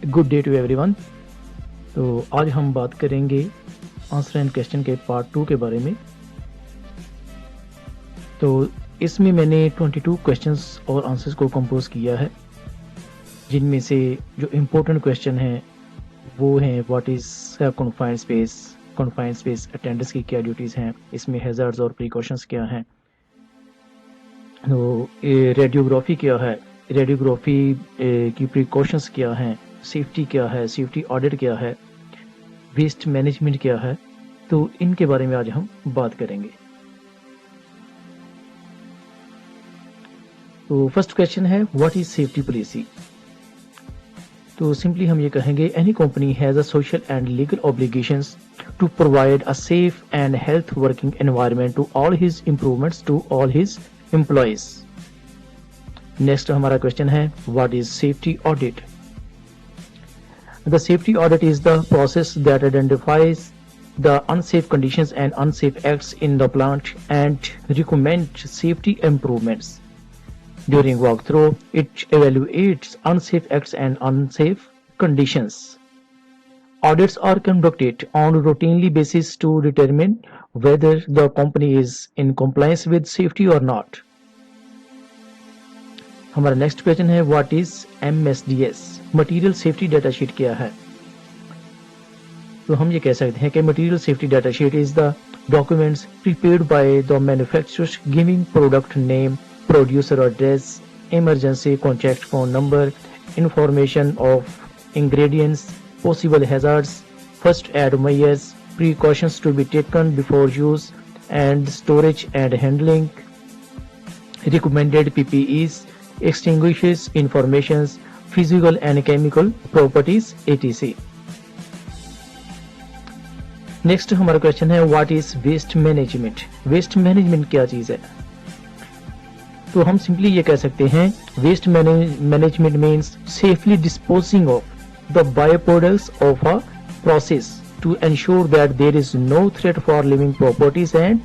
Good day to everyone. तो आज हम बात करेंगे आंसर एंड क्वेश्चन के पार्ट 2 के बारे में। तो इसमें मैंने 22 क्वेश्चंस और आंसर्स को कंपोज किया है, जिनमें से जो इम्पोर्टेंट क्वेश्चन हैं वो हैं what is confined space attendance की क्या ड्यूटीज़ हैं, इसमें हैज़ार्ड्स और प्रिकॉशंस क्या हैं, तो रेडियोग्राफी क्या है, रेडियोग्राफी की प्रिकॉशंस क्या हैं, सेफ्टी क्या है, सेफ्टी ऑडिट क्या है, वेस्ट मैनेजमेंट क्या है। तो इनके बारे में आज हम बात करेंगे। तो फर्स्ट क्वेश्चन है व्हाट इज सेफ्टी पॉलिसी। तो सिंपली हम ये कहेंगे any company has a social and legal obligations to provide a safe and health working environment to all his improvements to all his employees. Next हमारा question है what is safety audit. The safety audit is the process that identifies the unsafe conditions and unsafe acts in the plant and recommends safety improvements. During walkthrough, it evaluates unsafe acts and unsafe conditions. Audits are conducted on a routinely basis to determine whether the company is in compliance with safety or not. हमारा next question है what is MSDS, material safety data sheet क्या है। तो हम ये कह सकते हैं कि material safety data sheet is the documents prepared by the manufacturers giving product name, producer address, emergency contact phone number, information of ingredients, possible hazards, first aid measures, precautions to be taken before use and storage and handling, recommended PPEs, extinguishes informations, physical and chemical properties etc. Next हमारा question है what is waste management. Waste management क्या चीज है। तो हम simply ये कह सकते हैं waste management means safely disposing of the bio products of a process to ensure that there is no threat for living properties and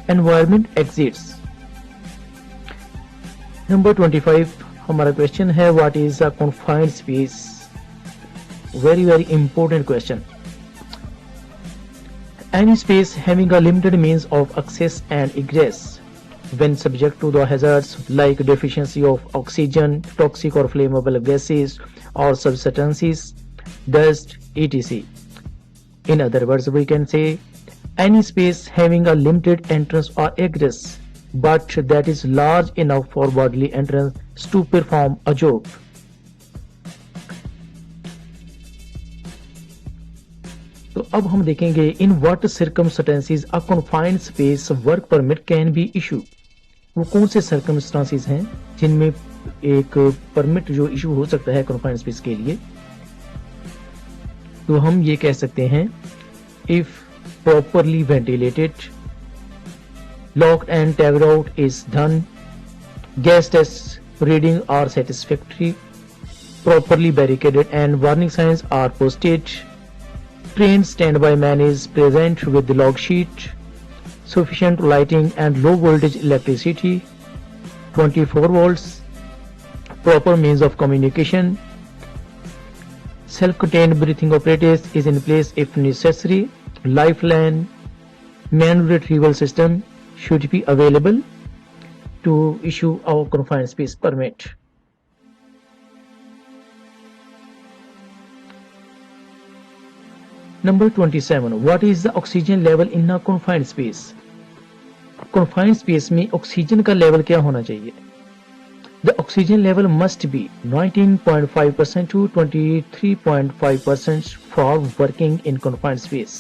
environment exits. Number 25 हमारा क्वेश्चन है what is a confined space. Very important question. Any space having a limited means of access and egress when subject to the hazards like deficiency of oxygen, toxic or flammable gases or substances, dust etc. In other words, we can say any space having a limited entrance or egress but that is large enough for bodily entrance to perform a job. तो अब हम देखेंगे in what circumstances a confined space work permit can be issue. वो कौन से circumstances हैं जिनमें एक परमिट जो इशू हो सकता है कन्फाइंड स्पेस के लिए। तो हम ये कह सकते हैं if properly ventilated, locked and tagged out is done, gas test reading are satisfactory, properly barricaded and warning signs are posted, trained standby man is present with the log sheet, sufficient lighting and low voltage electricity, 24 volts, proper means of communication, self-contained breathing apparatus is in place if necessary, lifeline, manual retrieval system should be available to issue our confined space permit. Number 27 what is the oxygen level in a confined space। confined space में oxygen का level क्या होना चाहिए। The oxygen level must be 19.5% to 23.5% for working in confined space।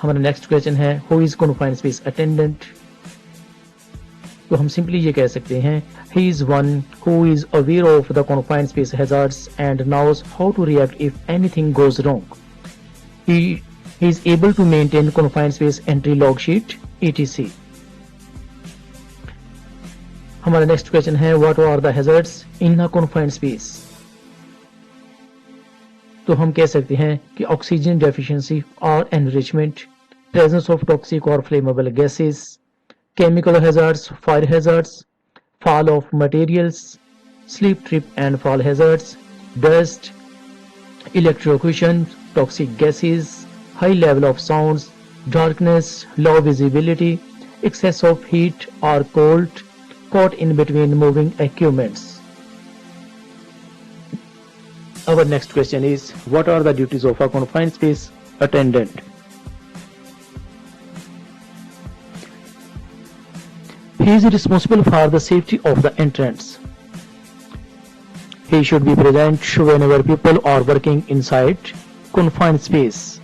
हमारा next question है who is confined space attendant. तो हम simply ये कह सकते हैं he is one who is aware of the confined space hazards and knows how to react if anything goes wrong. He is able to maintain confined space entry log sheet etc. हमारा next question है what are the hazards in a confined space. तो हम कह सकते हैं कि oxygen deficiency और enrichment, presence of toxic or flammable gases, chemical hazards, fire hazards, fall of materials, slip, trip and fall hazards, dust, electrocution, toxic gases, high level of sounds, darkness, low visibility, excess of heat or cold, caught in between moving equipments. Our next question is, what are the duties of a confined space attendant? He is responsible for the safety of the entrance. He should be present whenever people are working inside confined space.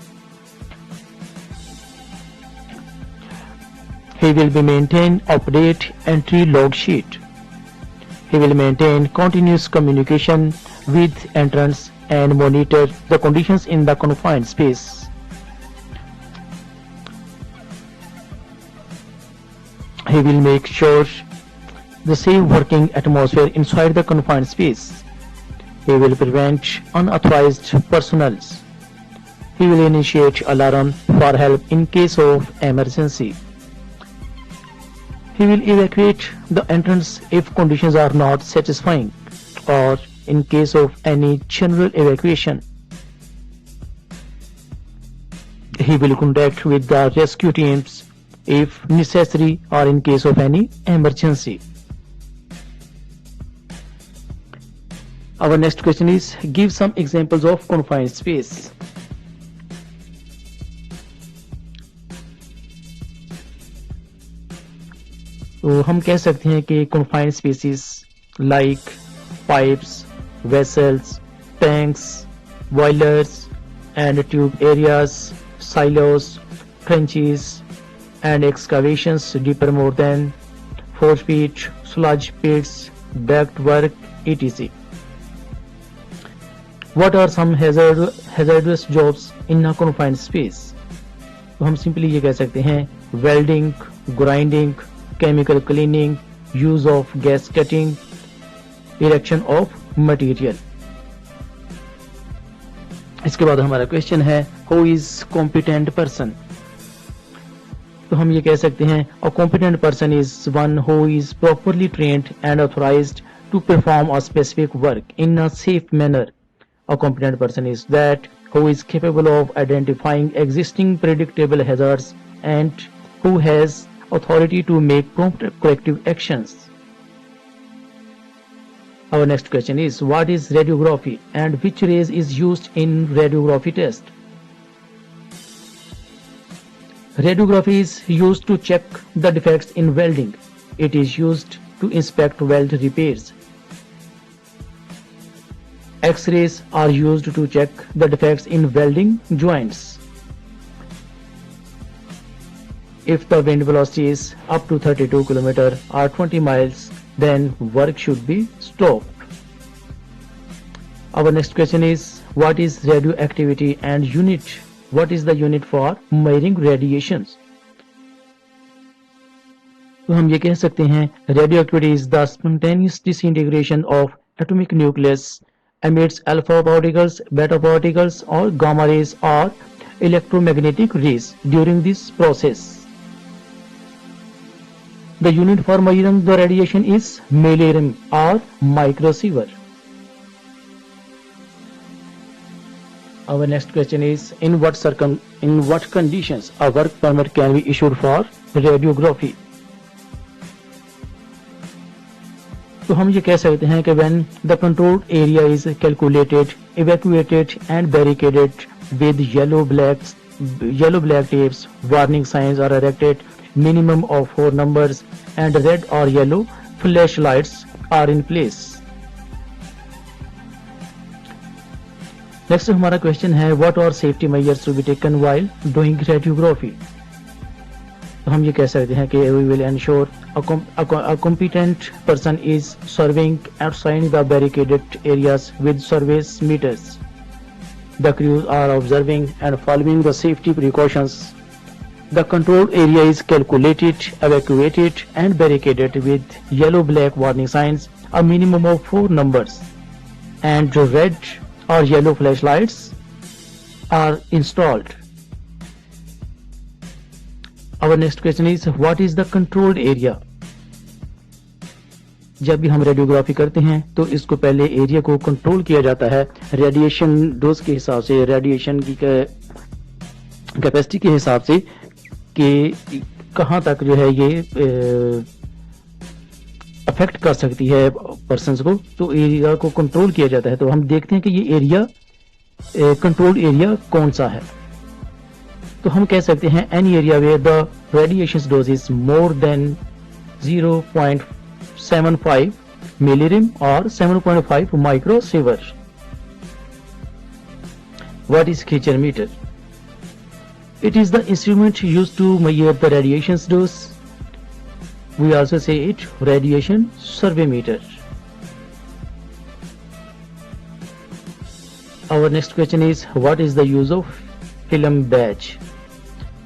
He will be maintain update entry log sheet. He will maintain continuous communication with entrants and monitor the conditions in the confined space. He will make sure the safe working atmosphere inside the confined space. He will prevent unauthorized personnel. He will initiate alarm for help in case of emergency. He will evacuate the entrance if conditions are not satisfying or in case of any general evacuation. He will contact with the rescue teams if necessary or in case of any emergency. Our next question is, give some examples of confined space. तो हम कह सकते हैं कि confined spaces like pipes, vessels, tanks, boilers and tube areas, silos, trenches and excavations deeper more than 4 feet, sludge pits, duct work, etc. What are some hazardous jobs in a confined space? तो हम simply ये कह सकते हैं welding, grinding, chemical cleaning, use of gas cutting, erection of material. इसके बाद हमारा question है who is competent person? तो हम ये कह सकते हैं a competent person is one who is properly trained and authorized to perform a specific work in a safe manner. A competent person is that who is capable of identifying existing predictable hazards and who has authority to make prompt corrective actions. Our next question is, what is radiography and which rays is used in radiography test? Radiography is used to check the defects in welding. It is used to inspect weld repairs. X-rays are used to check the defects in welding joints. If the wind velocity is up to 32 km or 20 miles, then work should be stopped. Our next question is, what is radioactivity and unit? What is the unit for measuring radiations? तो हम ये कह सकते हैं radioactivity is the spontaneous disintegration of atomic nucleus emits alpha particles, beta particles or gamma rays or electromagnetic rays during this process. The unit for measuring the radiation is millirem or microsievert. Our next question is, in what conditions a work permit can be issued for radiography? तो हम ये कह सकते हैं कि when the controlled area is calculated, evacuated and barricaded with yellow black tapes, warning signs are erected, minimum of 4 numbers and red or yellow flashlights are in place. Next हमारा question है, what are safety measures to be taken while doing radiography? तो हम ये कह सकते हैं कि we will ensure a competent person is serving outside the barricaded areas with service meters. The crews are observing and following the safety precautions. The controlled area is calculated, evacuated and barricaded with yellow-black warning signs, a minimum of 4 numbers, and red or yellow flashlights are installed. Our next question is, what is the controlled area? जब भी हम radiography करते हैं तो इसको पहले area को control किया जाता है रेडिएशन डोज के हिसाब से, रेडिएशन की कैपेसिटी के हिसाब से कि कहाँ तक जो है ये अफेक्ट कर सकती है पर्सन्स को, तो एरिया को कंट्रोल किया जाता है। तो हम देखते हैं कि ये एरिया कंट्रोल एरिया कौन सा है। तो हम कह सकते हैं any area where the radiation dose is more than 0.75 millirim or 7.5 microsievert. What is Kircher meter? It is the instrument used to measure the radiation dose. We also say it radiation survey meter. Our next question is, what is the use of film badge?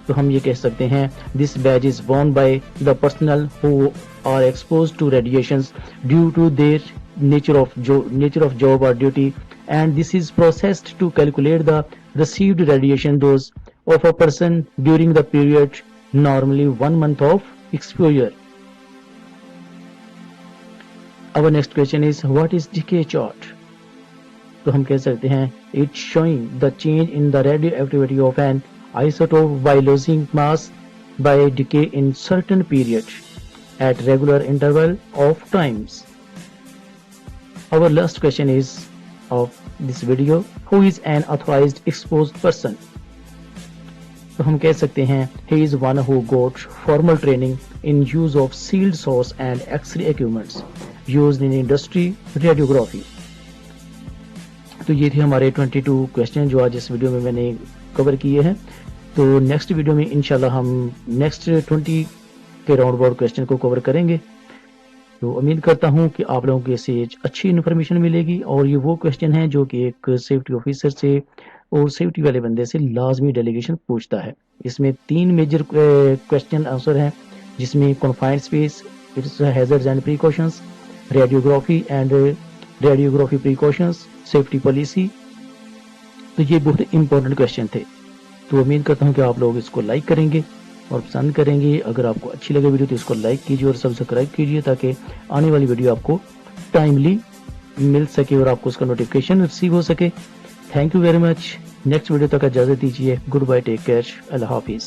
तो हम ये कह सकते हैं this badge is worn by the personnel who are exposed to radiations due to their nature of job or duty, and this is processed to calculate the received radiation dose of a person during the period normally 1 month of exposure. Our next question is, what is decay chart? तो हम कह सकते हैं it's showing the change in the radioactivity of an isotope by losing mass by decay in certain period at regular interval of times. Our last question is of this video, who is an authorized exposed person? तो हम कह सकते हैं he is one who got formal training in use of sealed source and X-ray equipments used in industry radiography. तो ये थे हमारे 22 question जो आज इस वीडियो में मैंने कवर किए हैं। तो नेक्स्ट वीडियो में इंशाल्लाह हम नेक्स्ट 20 के राउंड अबाउट क्वेश्चन को कवर करेंगे। तो उम्मीद करता हूं कि आप लोगों को इससे अच्छी इन्फॉर्मेशन मिलेगी, और ये वो क्वेश्चन है जो कि एक सेफ्टी ऑफिसर से और सेफ्टी वाले बंदे से लाजमी डेलीगेशन पूछता है। इसमें 3 मेजर क्वेश्चन आंसर हैं, जिसमें confined space, it's hazards and precautions, radiography and radiography precautions, safety policy. तो ये बहुत इंपॉर्टेंट क्वेश्चन थे। तो उम्मीद करता हूँ कि आप लोग इसको लाइक करेंगे और पसंद करेंगे। अगर आपको अच्छी लगे वीडियो तो इसको लाइक कीजिए और सब्सक्राइब कीजिए, ताकि आने वाली वीडियो आपको टाइमली मिल सके और आपको उसका नोटिफिकेशन रिसीव हो सके। Thank you very much. Next video तक इजाजत दीजिए। गुड बाय, टेक केयर, अल्लाह हाफिज।